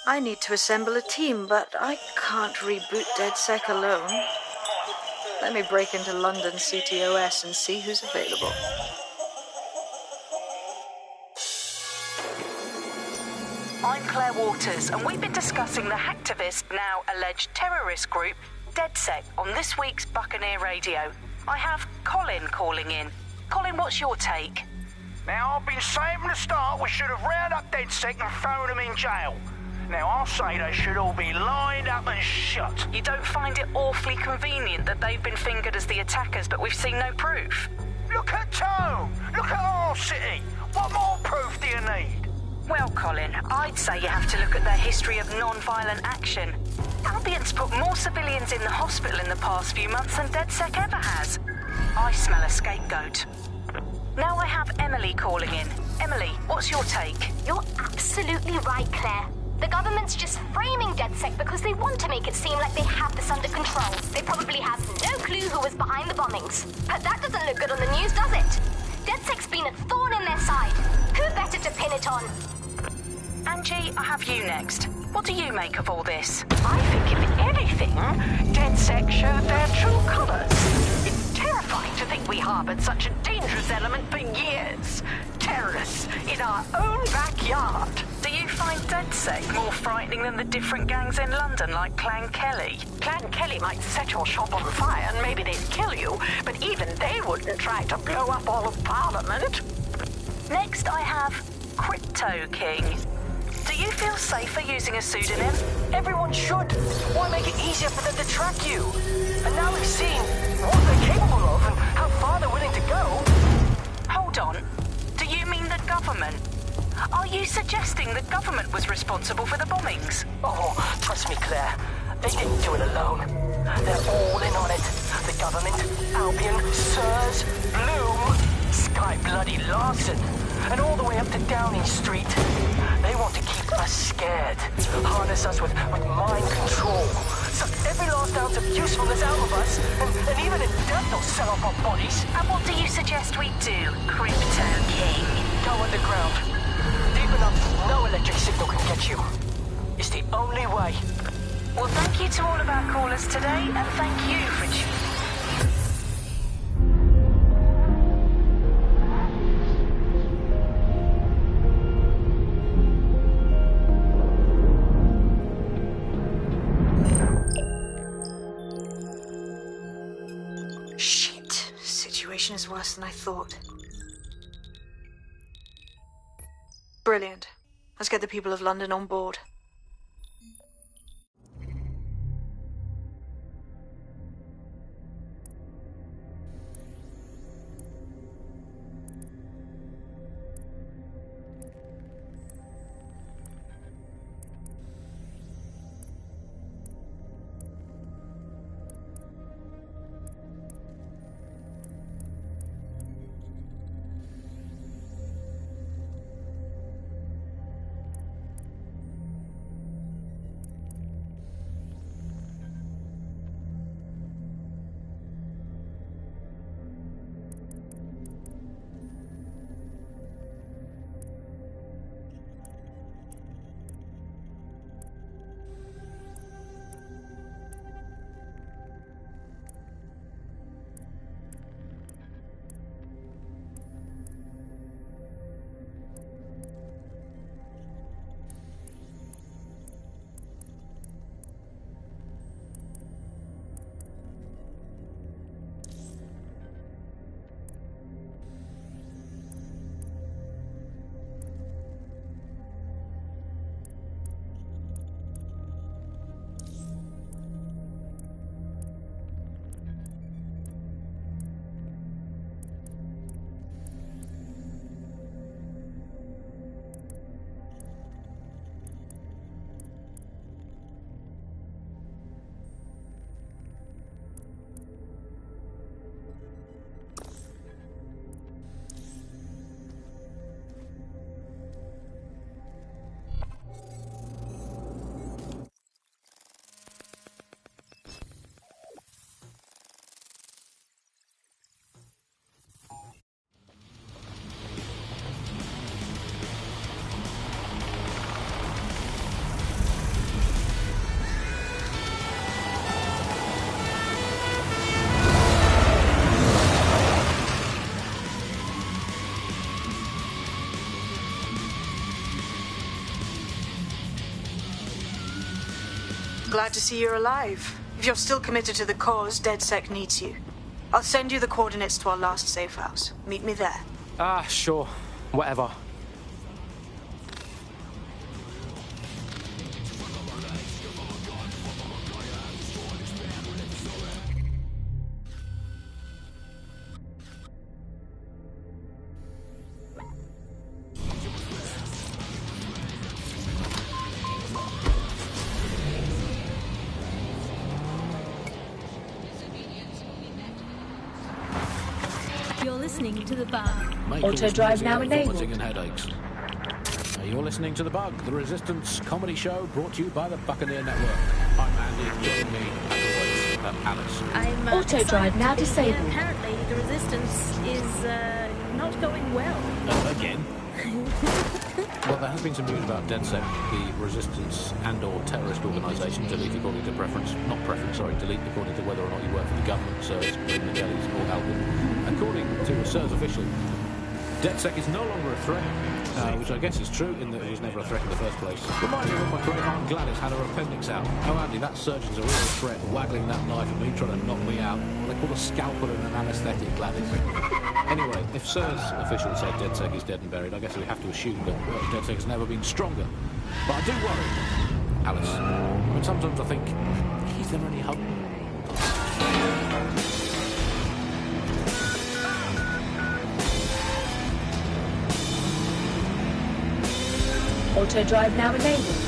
I need to assemble a team, but I can't reboot DedSec alone. Let me break into London CTOS and see who's available. I'm Claire Waters, and we've been discussing the hacktivist, now alleged terrorist group, DedSec, on this week's Buccaneer Radio. I have Colin calling in. Colin, what's your take? Now, I've been saying from the start we should have rounded up DedSec and thrown them in jail. Now, I'll say they should all be lined up and shot. You don't find it awfully convenient that they've been fingered as the attackers, but we've seen no proof? Look at Tone! Look at our city! What more proof do you need? Well, Colin, I'd say you have to look at their history of non-violent action. Albion's put more civilians in the hospital in the past few months than DedSec ever has. I smell a scapegoat. Now I have Emily calling in. Emily, what's your take? You're absolutely right, Claire. The government's just framing DedSec because they want to make it seem like they have this under control. They probably have no clue who was behind the bombings. But that doesn't look good on the news, does it? DedSec's been a thorn in their side. Who better to pin it on? Angie, I have you next. What do you make of all this? I think, if anything, DedSec showed their true colours. It's terrifying to think we harboured such a dangerous element for years. Terrorists in our own backyard. Do you find DedSec more frightening than the different gangs in London, like Clan Kelly? Clan Kelly might set your shop on fire and maybe they'd kill you, but even they wouldn't try to blow up all of Parliament. Next, I have Crypto King. Do you feel safer using a pseudonym? Everyone should. Why make it easier for them to track you? And now we've seen what they're capable of and how far they're willing to go. Hold on. Do you mean the government? Are you suggesting the government was responsible for the bombings? Oh, trust me, Claire. They didn't do it alone. They're all in on it. The government, Albion, Sirs, Bloom, Sky Bloody Larson, and all the way up to Downing Street. They want to keep us scared, harness us with mind control, suck every last ounce of usefulness out of us, and even in death they'll sell off our bodies. And what do you suggest we do, Crypto King? Go underground. Deep enough, no electric signal can get you. It's the only way. Well, thank you to all of our callers today, and thank you for tuning in. Shit. Situation is worse than I thought. Brilliant. Let's get the people of London on board. Glad to see you're alive. If you're still committed to the cause, DedSec needs you. I'll send you the coordinates to our last safe house. Meet me there. Ah, sure. Whatever. You're listening to The Bug. Auto drive now enabled. And headaches. You're listening to The Bug, the Resistance comedy show brought to you by the Buccaneer Network. I'm Andy, joining me, as always, Alice. I'm Auto drive now disabled. Apparently, the Resistance is not going well. Again? Well, there has been some news about DedSec, the Resistance and/or terrorist organisation. Delete according to preference. Not preference, sorry. Delete according to whether or not you work for the government, SIRS, Britain, the Kellys, or Albion. According to a SIRS official, DedSec is no longer a threat, which I guess is true in that it was never a threat in the first place. Remind me when my great aunt Gladys had her appendix out. Oh, Andy, that surgeon's a real threat, waggling that knife at me, trying to knock me out. They call a scalpel and an anaesthetic, Gladys. Anyway, if SIRS officials said DedSec is dead and buried, I guess we have to assume that DedSec has never been stronger. But I do worry, Alice. I mean, sometimes I think, is there any hope? Auto drive now enabled.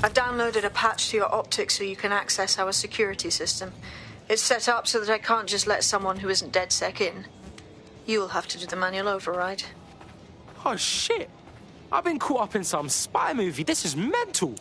I've downloaded a patch to your optics so you can access our security system. It's set up so that I can't just let someone who isn't DedSec in. You'll have to do the manual override. Oh, shit. I've been caught up in some spy movie. This is mental.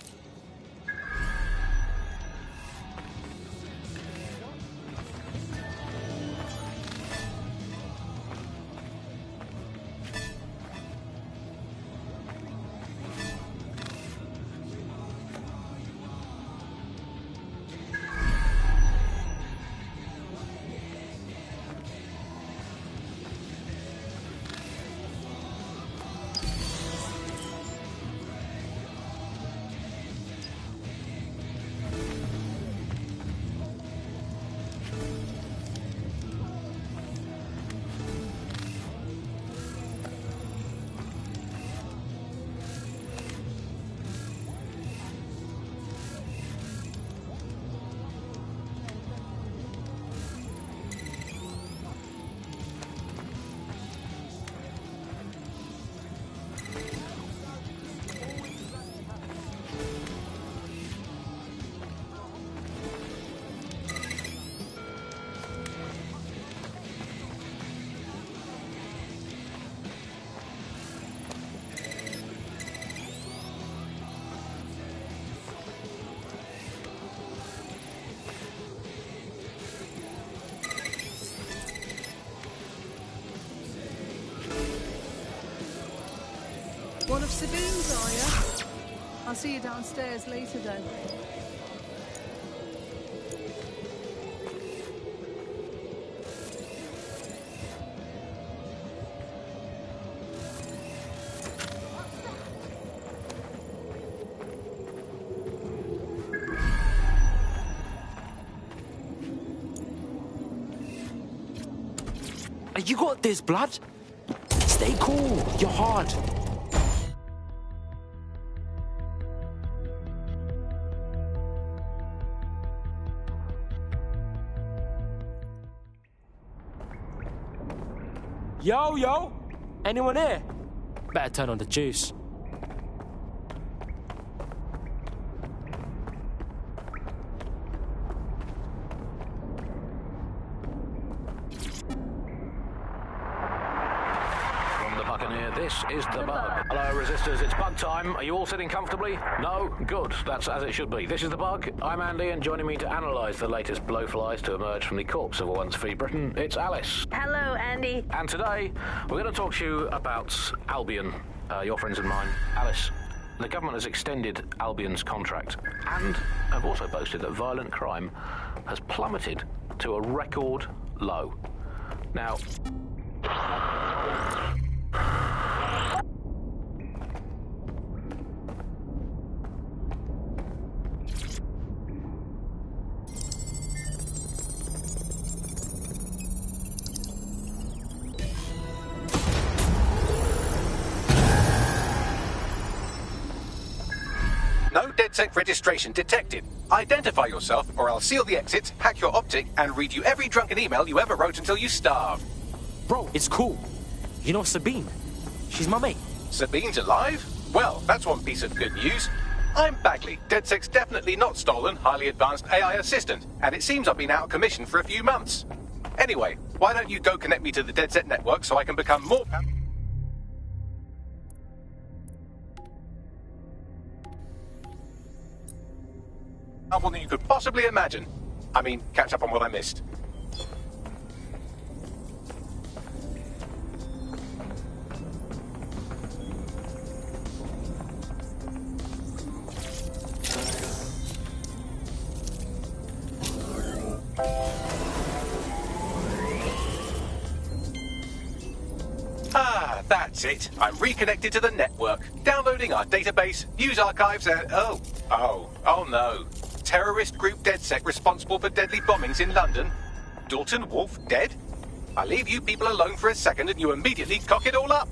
One of Sabine's, are you? I'll see you downstairs later then. You got this, blood. Stay cool. You're hard. Yo. Anyone here? Better turn on the juice. This is the Bug. Hello, Resistors. It's Bug time. Are you all sitting comfortably? No? Good. That's as it should be. This is the Bug. I'm Andy, and joining me to analyse the latest blowflies to emerge from the corpse of a once free Britain, it's Alice. Hello, Andy. And today, we're going to talk to you about Albion, your friends and mine. Alice, the government has extended Albion's contract and have also boasted that violent crime has plummeted to a record low. Now... No DedSec registration detected. Identify yourself, or I'll seal the exits, hack your optic, and read you every drunken email you ever wrote until you starve. Bro, it's cool. You know Sabine? She's my mate. Sabine's alive? Well, that's one piece of good news. I'm Bagley, DedSec's definitely not stolen, highly advanced AI assistant, and it seems I've been out of commission for a few months. Anyway, why don't you go connect me to the DedSec network so I can become more powerful than you could possibly imagine. I mean, catch up on what I missed. Ah, that's it. I'm reconnected to the network, downloading our database, news archives, and... Oh no. Terrorist group DedSec responsible for deadly bombings in London? Dalton Wolf dead? I leave you people alone for a second and you immediately cock it all up.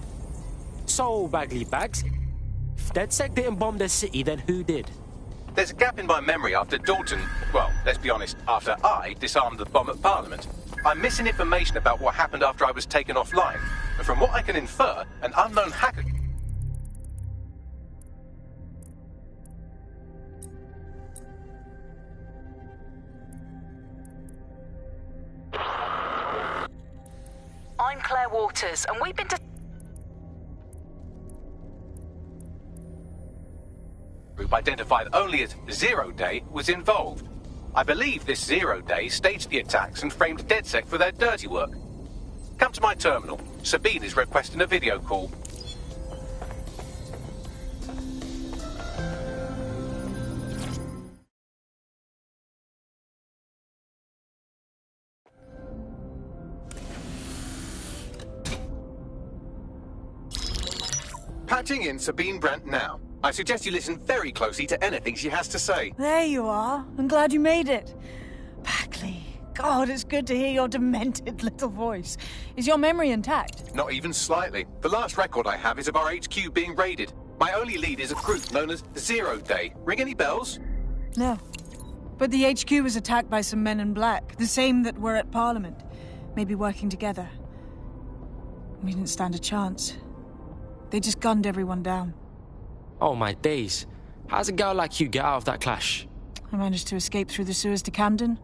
So, Bagley Bags, if DedSec didn't bomb the city, then who did? There's a gap in my memory after Dalton... Well, let's be honest, after I disarmed the bomb at Parliament. I'm missing information about what happened after I was taken offline. And from what I can infer, an unknown hacker... I'm Claire Waters, and we've been to... group identified only as Zero Day was involved. I believe this Zero Day staged the attacks and framed DedSec for their dirty work. Come to my terminal. Sabine is requesting a video call. Patching in Sabine Brandt now. I suggest you listen very closely to anything she has to say. There you are. I'm glad you made it. Bagley, God, it's good to hear your demented little voice. Is your memory intact? Not even slightly. The last record I have is of our HQ being raided. My only lead is a group known as Zero Day. Ring any bells? No. But the HQ was attacked by some men in black, the same that were at Parliament. Maybe working together. We didn't stand a chance. They just gunned everyone down. Oh my days. How's a girl like you get out of that clash? I managed to escape through the sewers to Camden.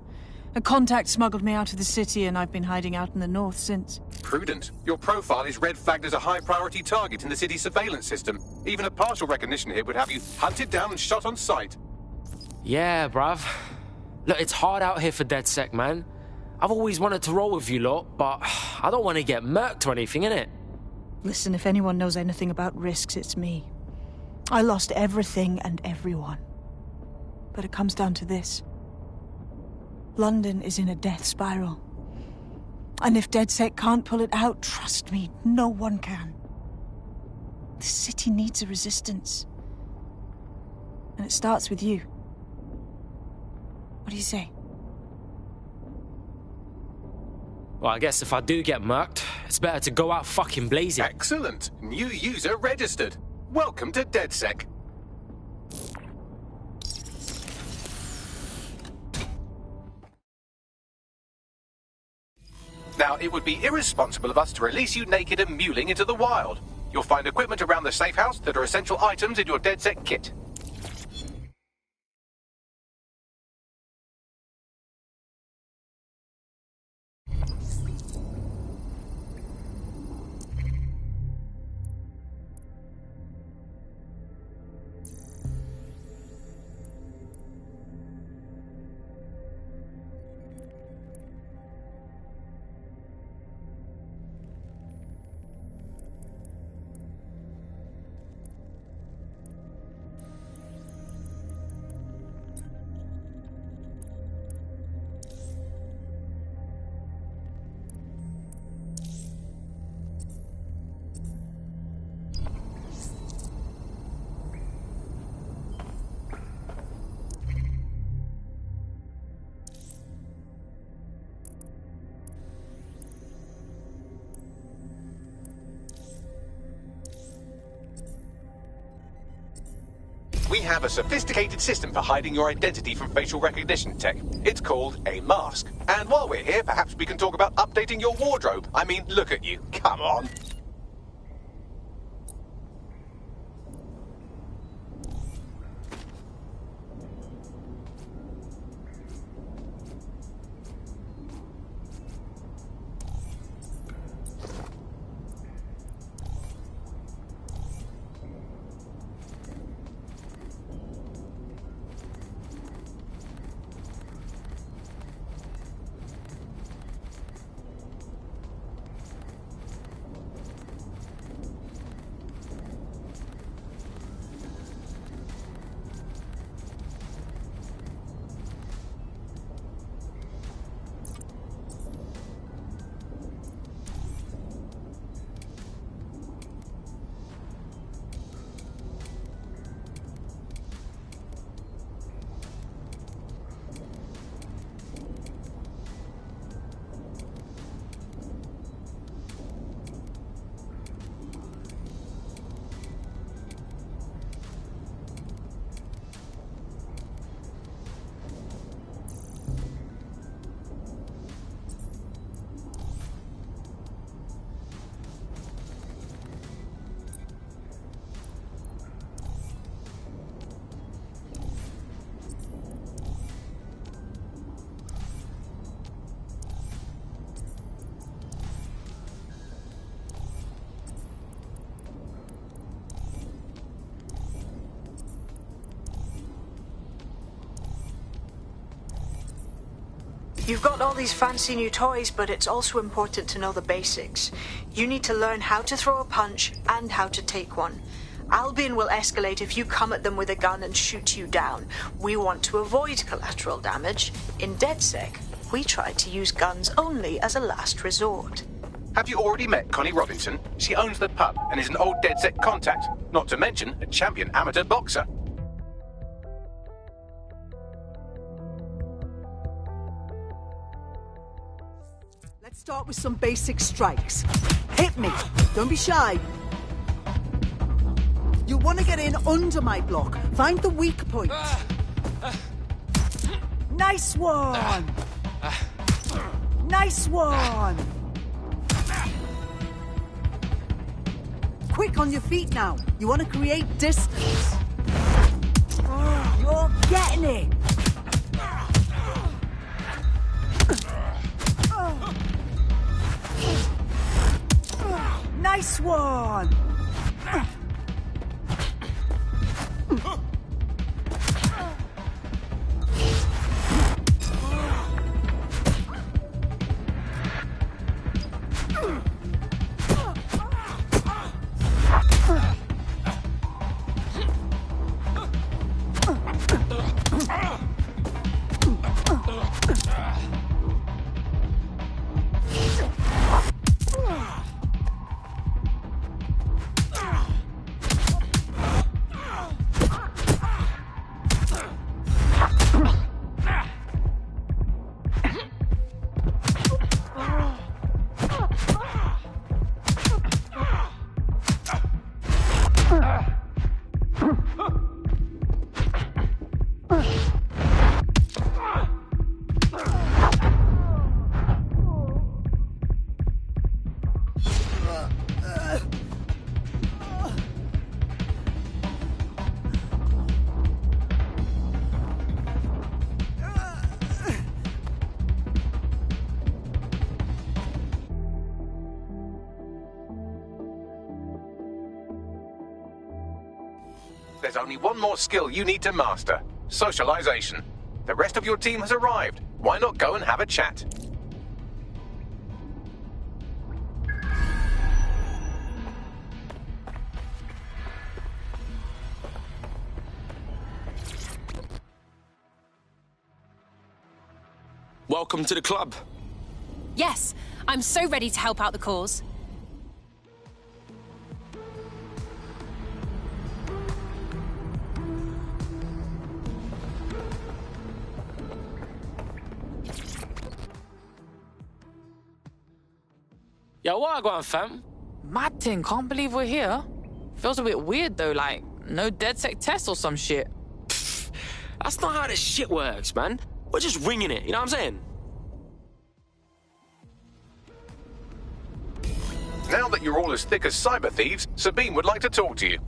A contact smuggled me out of the city and I've been hiding out in the north since. Prudent. Your profile is red flagged as a high-priority target in the city's surveillance system. Even a partial recognition here would have you hunted down and shot on sight. Yeah, bruv. Look, it's hard out here for DedSec, man. I've always wanted to roll with you lot, but I don't want to get murked or anything, innit? Listen, if anyone knows anything about risks, it's me. I lost everything and everyone. But it comes down to this. London is in a death spiral. And if DedSec can't pull it out, trust me, no one can. The city needs a resistance. And it starts with you. What do you say? Well, I guess if I do get murked, it's better to go out fucking blazing. Excellent. New user registered. Welcome to DedSec. Now, it would be irresponsible of us to release you naked and mewling into the wild. You'll find equipment around the safe house that are essential items in your DedSec kit. We have a sophisticated system for hiding your identity from facial recognition tech. It's called a mask. And while we're here, perhaps we can talk about updating your wardrobe. I mean, look at you. Come on. You've got all these fancy new toys, but it's also important to know the basics. You need to learn how to throw a punch and how to take one. Albion will escalate if you come at them with a gun and shoot you down. We want to avoid collateral damage. In DedSec, we try to use guns only as a last resort. Have you already met Connie Robinson? She owns the pub and is an old DedSec contact, not to mention a champion amateur boxer. Let's start with some basic strikes. Hit me. Don't be shy. You want to get in under my block. Find the weak point. Nice one. Nice one. Quick on your feet now. You want to create distance. You're getting it. Nice one. There's only one more skill you need to master: socialization. The rest of your team has arrived. Why not go and have a chat? Welcome to the club. Yes, I'm so ready to help out the cause. Yo, what I got, fam? Mad thing, can't believe we're here. Feels a bit weird though, like, No DedSec test or some shit. That's not how this shit works, man. We're just winging it, you know what I'm saying? Now that you're all as thick as cyber thieves, Sabine would like to talk to you.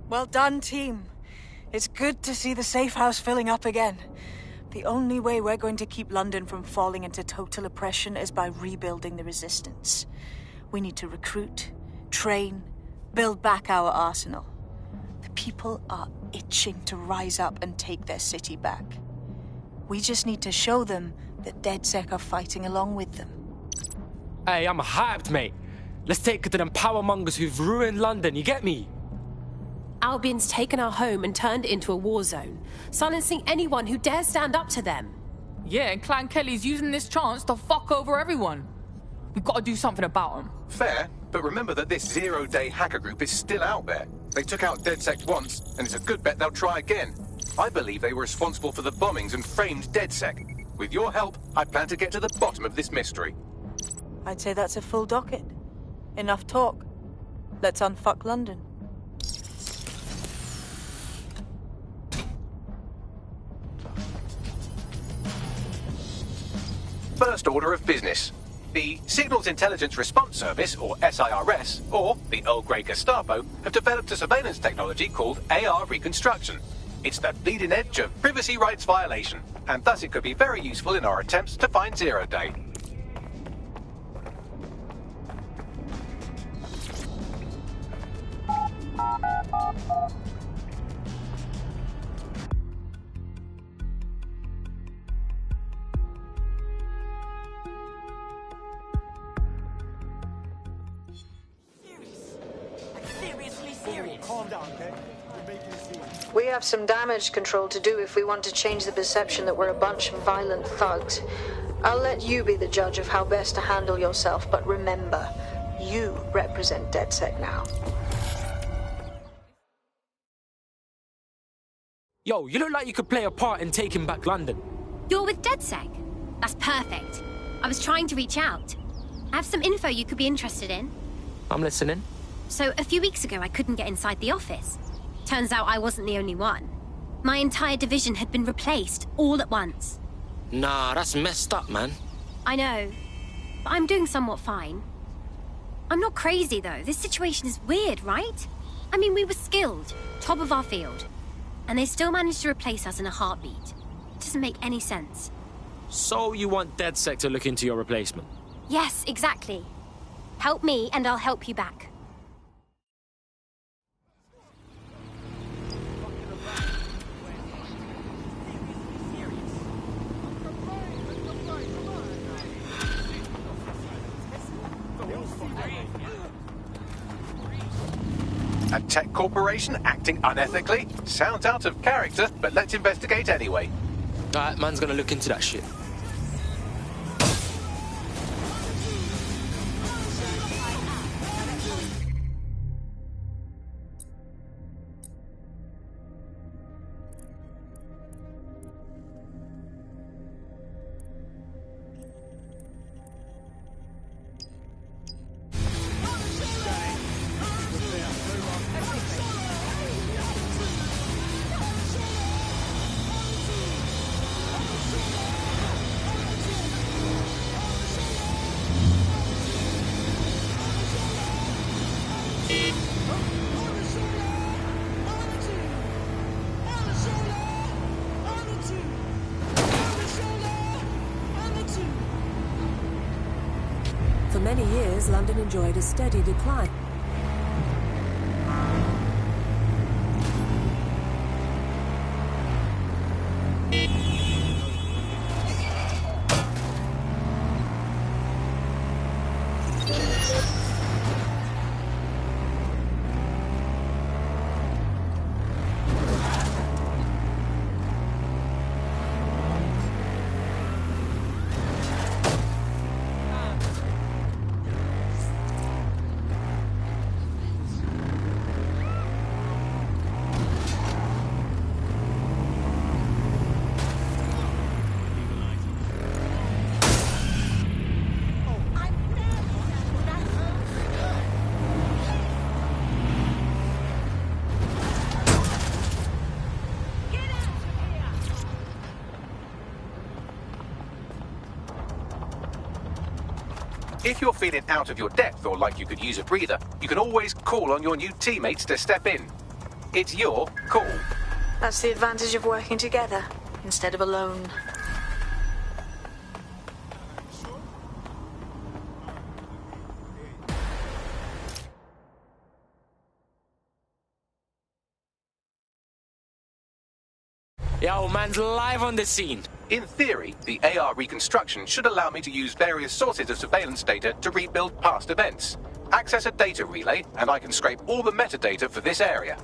Well done, team. It's good to see the safe house filling up again. The only way we're going to keep London from falling into total oppression is by rebuilding the resistance. We need to recruit, train, build back our arsenal. The people are itching to rise up and take their city back. We just need to show them that DedSec are fighting along with them. Hey, I'm hyped, mate. Let's take it to them power mongers who've ruined London, you get me? Albion's taken our home and turned it into a war zone, silencing anyone who dares stand up to them. Yeah, and Clan Kelly's using this chance to fuck over everyone. We've got to do something about them. Fair, but remember that this zero-day hacker group is still out there. They took out DedSec once, and it's a good bet they'll try again. I believe they were responsible for the bombings and framed DedSec. With your help, I plan to get to the bottom of this mystery. I'd say that's a full docket. Enough talk. Let's unfuck London. First order of business. The Signals Intelligence Response Service, or SIRS, or the Earl Grey Gestapo, have developed a surveillance technology called AR Reconstruction. It's the bleeding edge of privacy rights violation, and thus it could be very useful in our attempts to find Zero Day. Calm down, okay? We're making a scene. We have some damage control to do if we want to change the perception that we're a bunch of violent thugs. I'll let you be the judge of how best to handle yourself, but remember, you represent DedSec now. Yo, you look like you could play a part in taking back London. You're with DedSec? That's perfect. I was trying to reach out. I have some info you could be interested in. I'm listening. So, a few weeks ago, I couldn't get inside the office. Turns out I wasn't the only one. My entire division had been replaced, all at once. Nah, that's messed up, man. I know, but I'm doing somewhat fine. I'm not crazy, though. This situation is weird, right? I mean, we were skilled, top of our field. And they still managed to replace us in a heartbeat. It doesn't make any sense. So you want DedSec to look into your replacement? Yes, exactly. Help me, and I'll help you back. A tech corporation acting unethically? Sounds out of character, but let's investigate anyway. Alright, man's gonna look into that shit. For many years, London enjoyed a steady decline. If you're feeling out of your depth or like you could use a breather, you can always call on your new teammates to step in. It's your call. That's the advantage of working together instead of alone. Yo, man's live on the scene. In theory, the AR reconstruction should allow me to use various sources of surveillance data to rebuild past events. Access a data relay, and I can scrape all the metadata for this area.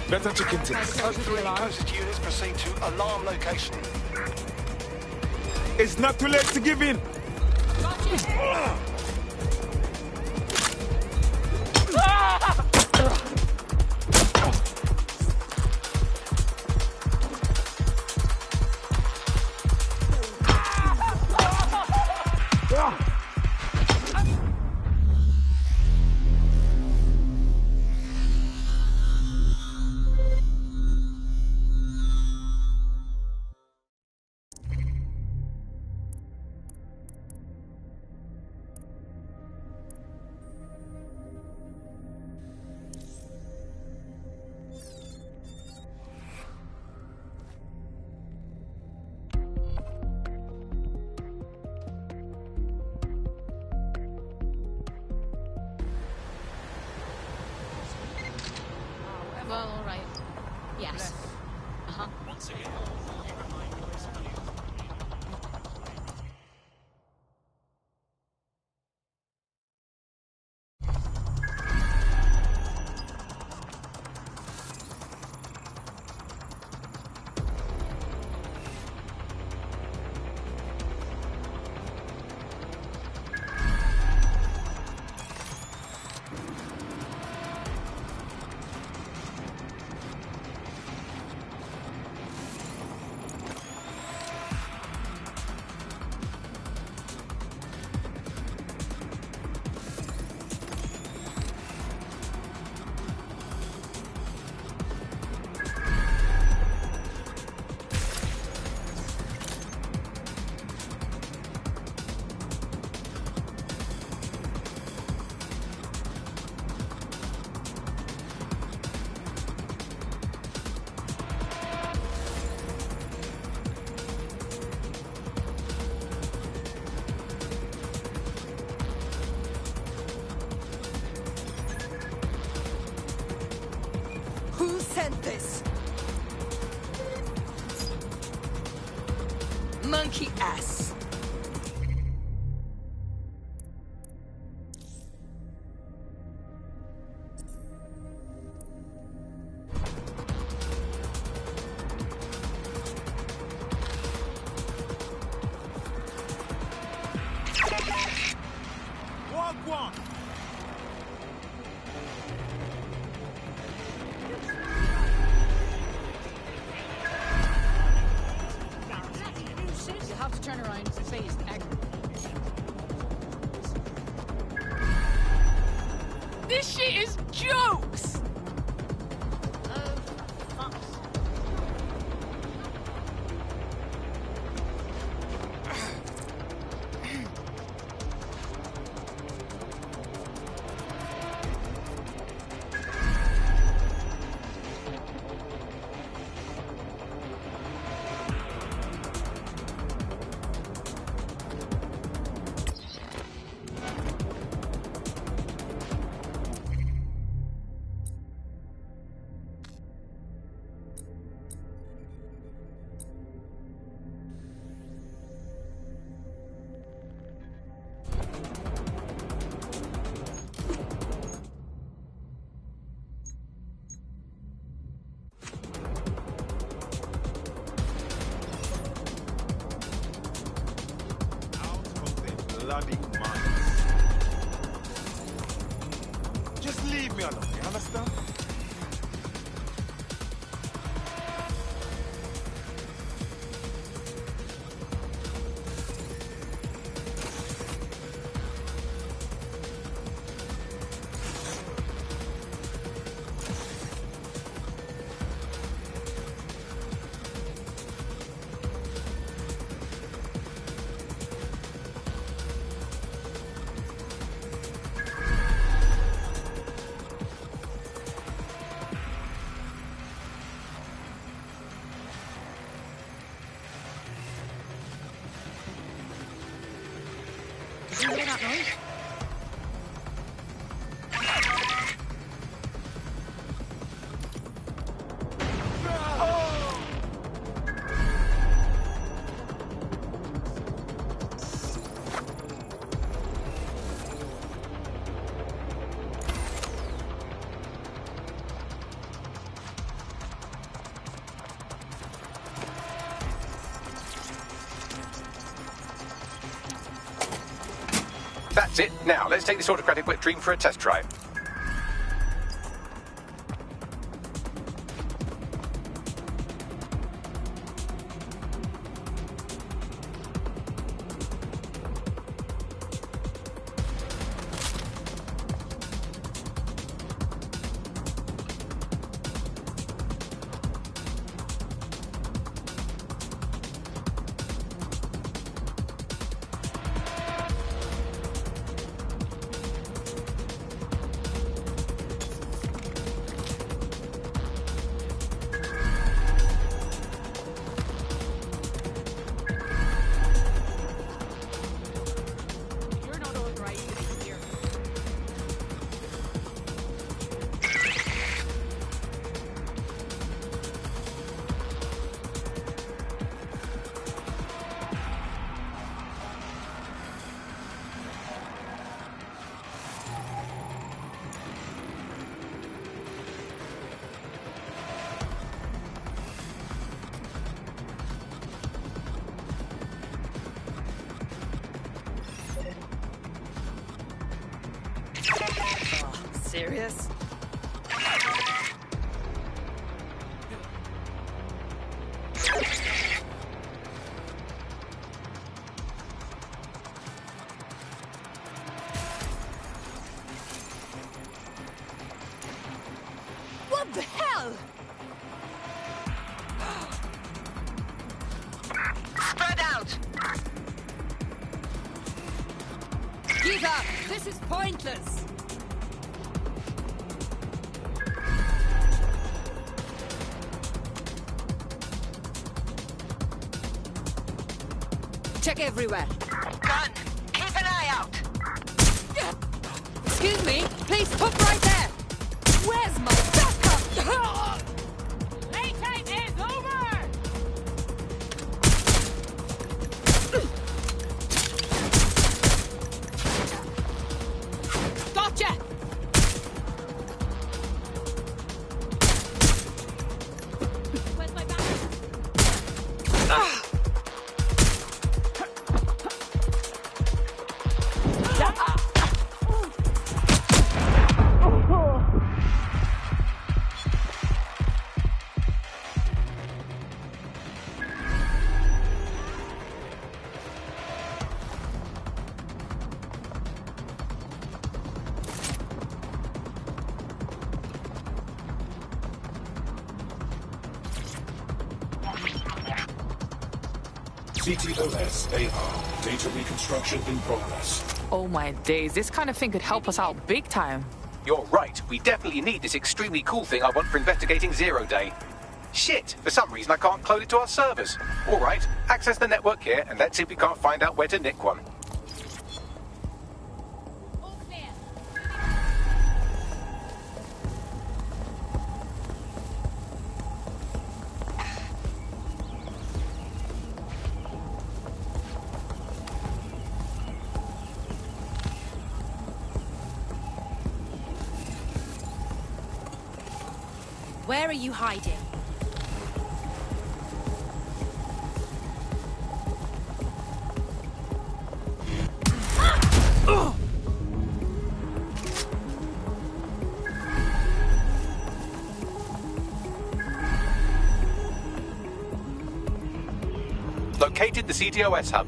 Better to continue. Code 3, closest units proceed to alarm location. It's not too late to give in. Well, all right. Yes. Uh-huh. Once again, Who sent this? Monkey ass. Walk. You have to turn around and face this shit is jokes! bloody mind. Just leave me alone, you understand? You hear that noise? That's it. Now, let's take this autocratic wet dream for a test drive. Serious? What the hell? Spread out! Give up! This is pointless! Check everywhere. Gun! Keep an eye out! Excuse me? Please, put right there! Where's my backup? Playtime is over! Gotcha! Where's my backup? CTOS AR. Data reconstruction in progress. Oh my days, this kind of thing could help us out big time. You're right. We definitely need this extremely cool thing I want for investigating Zero Day. Shit, for some reason I can't clone it to our servers. All right, access the network here, and let's see if we can't find out where to nick one. Where are you hiding? Located the CTOS hub.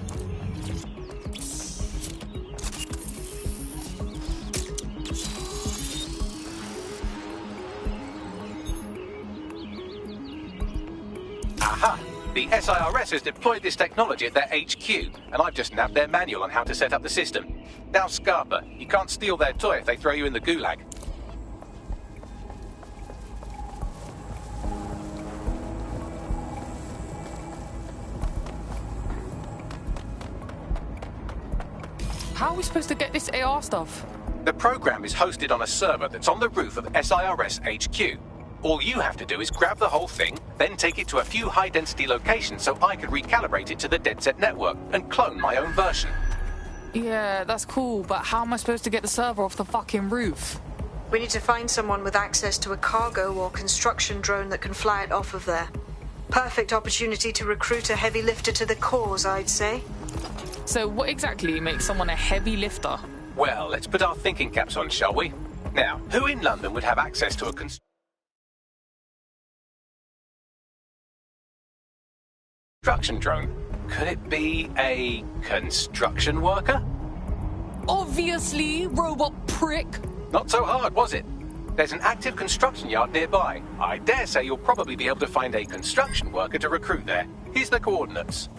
Aha! The SIRS has deployed this technology at their HQ, and I've just nabbed their manual on how to set up the system. Now, Scarpa, you can't steal their toy if they throw you in the gulag. How are we supposed to get this AR stuff? The program is hosted on a server that's on the roof of SIRS HQ. All you have to do is grab the whole thing, then take it to a few high-density locations so I can recalibrate it to the DedSec network and clone my own version. Yeah, that's cool, but how am I supposed to get the server off the fucking roof? We need to find someone with access to a cargo or construction drone that can fly it off of there. Perfect opportunity to recruit a heavy lifter to the cause, I'd say. So what exactly makes someone a heavy lifter? Well, let's put our thinking caps on, shall we? Now, who in London would have access to a construction drone? Could it be a construction worker? Obviously, robot prick. Not so hard, was it? There's an active construction yard nearby. I dare say you'll probably be able to find a construction worker to recruit there. Here's the coordinates.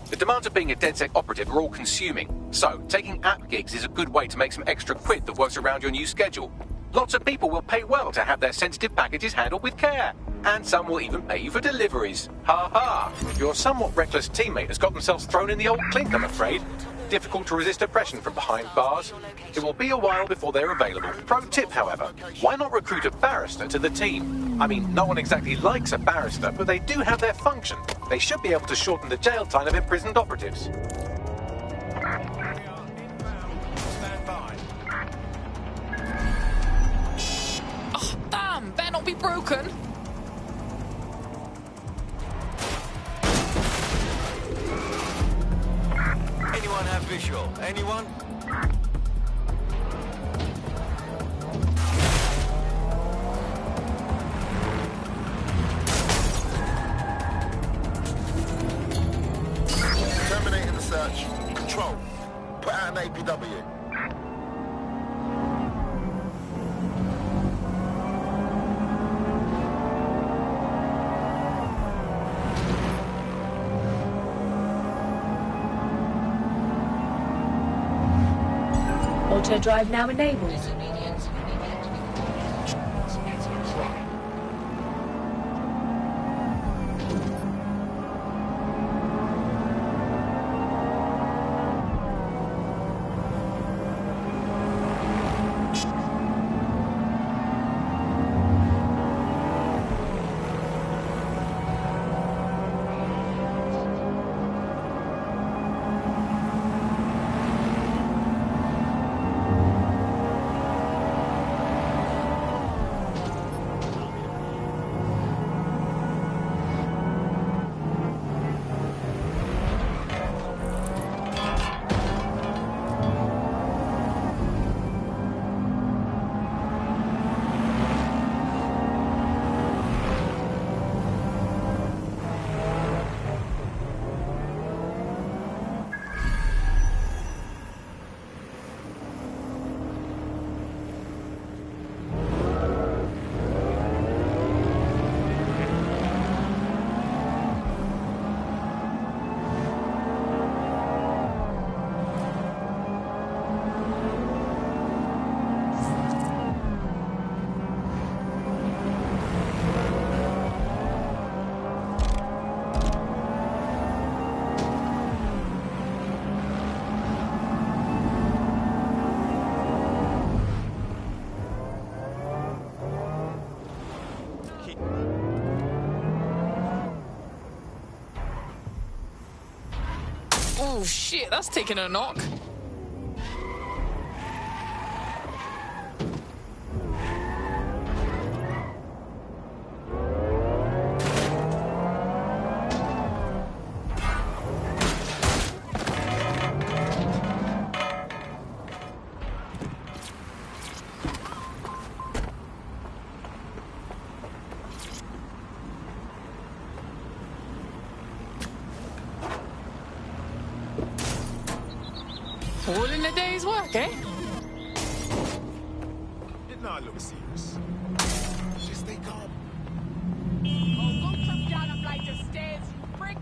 The demands of being a DedSec operative are all consuming, so taking app gigs is a good way to make some extra quid that works around your new schedule. Lots of people will pay well to have their sensitive packages handled with care, and some will even pay you for deliveries. Ha ha! Your somewhat reckless teammate has got themselves thrown in the old clink, I'm afraid. Difficult to resist oppression from behind bars. It will be a while before they're available. Pro tip, however, why not recruit a barrister to the team? I mean, no one exactly likes a barrister, but they do have their function. They should be able to shorten the jail time of imprisoned operatives. Oh, damn! Better not be broken! Anyone have visual? Anyone? Terminating the search. Control. Put out an APW. Auto drive now enabled. Oh shit, that's taking a knock. day's work, eh? It not look serious. Just stay calm. Oh, go come down a flight of stairs, you prick!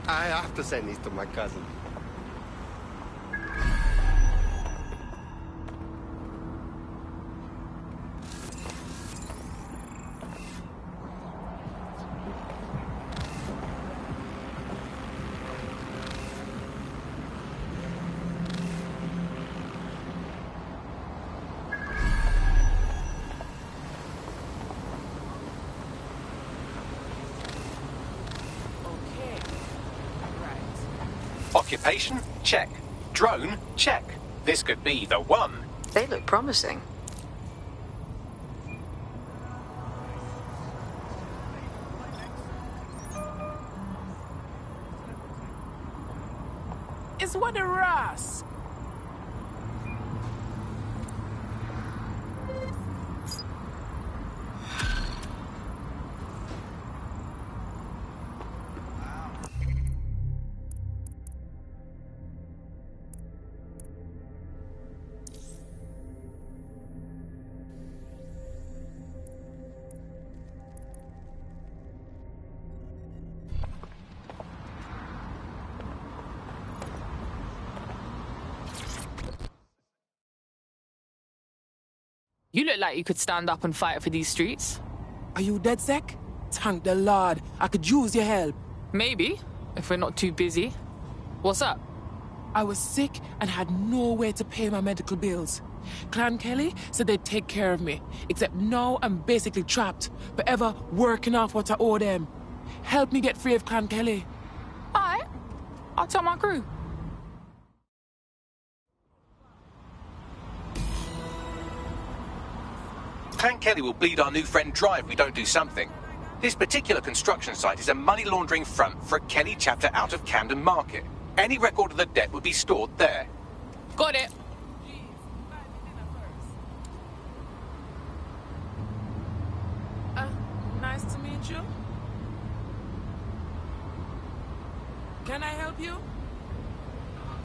I have to send this to my cousin. Occupation? Check. Drone? Check. This could be the one. They look promising. It's what the Ross. You look like you could stand up and fight for these streets. Are you DedSec? Thank the Lord. I could use your help. Maybe, if we're not too busy. What's up? I was sick and had no way to pay my medical bills. Clan Kelly said they'd take care of me, except now I'm basically trapped, forever working off what I owe them. Help me get free of Clan Kelly. Alright, I'll tell my crew. Clan Kelly will bleed our new friend dry if we don't do something. This particular construction site is a money laundering front for a Kelly chapter out of Camden Market. Any record of the debt would be stored there. Got it. Nice to meet you. Can I help you?